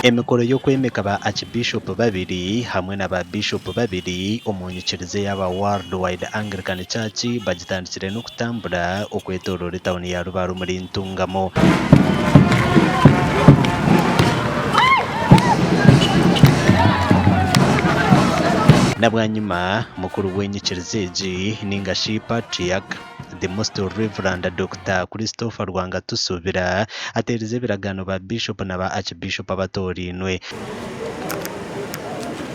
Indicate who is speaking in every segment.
Speaker 1: emikoro yo kwemeka ba archbishop babiri hamwe na ba bishop babiri omunyikirize y'aba Worldwide Anglican Church bagitandikire no kutambura okwetorora town ya Rubaru muri Ntungamo. Nabwanyuma mukuru w'enyikirize egi ningashi Patriarch the Most Reverend Dr. Christopher Rwanga Tusubira aterize biragano ba bishop na ba archbishop abatorinwe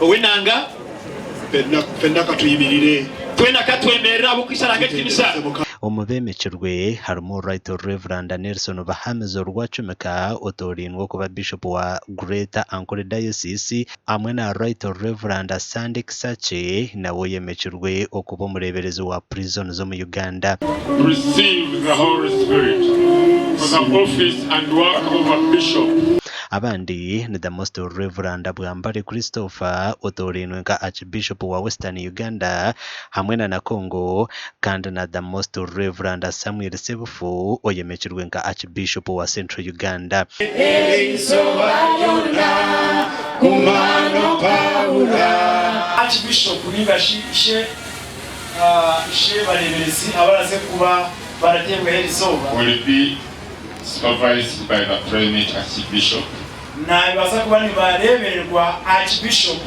Speaker 2: owinanga fenda katuyibirire twena katwemerera abukwisharanga kinisa
Speaker 1: omubemekirwe harimo Right Reverend Nelson Bahamizo Rwacumeka otorinwe kuba bishop wa Greater Ankole Diocese amwe na Right Reverend Sandy Kisache nawe yemekirwe okuba omureberezi wa prison zo mu Uganda.
Speaker 2: Receive the Holy Spirit for the office and work of a bishop.
Speaker 1: Abandi ni the Most Reverend Bwambale Christopher otorinwe nka Archbishop wa Western Uganda hamwe na Congo kandi na the Most Reverend Samuel Sebufu oyemekirwe nka Archbishop wa Central Uganda.
Speaker 2: Archbishop ningashishe bareberezi abaraze kuba baratemwe herisoba will be supervised by the primate archbishop. Na baza kuba ni barebererwa archbishop.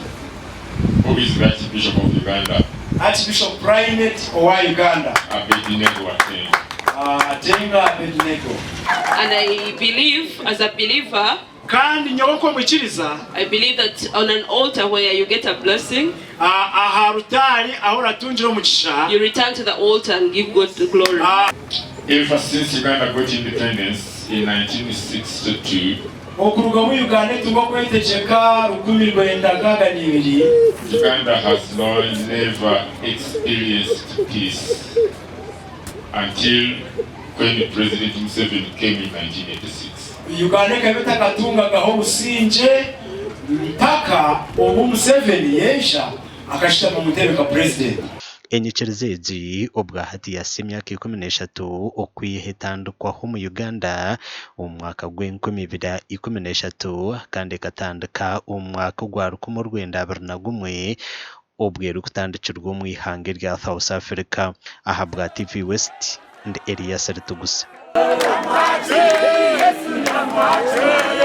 Speaker 2: Who is the Archbishop of Uganda? Archbishop Primate wa Uganda. Abednego Atenga Abednego.
Speaker 3: And I believe as a believer,
Speaker 2: kandi nyoboko mwikiriza,
Speaker 3: I believe that on an altar where you get a blessing,
Speaker 2: aharutari ahora tunjiro mukisha,
Speaker 3: you return to the altar and give God the glory.
Speaker 2: Ever since Uganda got independence in 1962, okuruga mu Uganda tungo kwetegeka rukumi rwendaga nibiri, Uganda has never experienced peace until when President Museveni came in 1986. Uganda kabeta katunga gaho businje mpaka obu Museveni yesha akashita mu mutebe ka president.
Speaker 1: Enyikirize egi obwa hati ya emyaka 13 okwihetandikwaho mu Uganda omwaka gw'2013 kandi katandika omwaka gwa 1921 obweru kutandikirwa mu ihanga rya South Africa. Ahabwa TV West and Elias Ritugusa.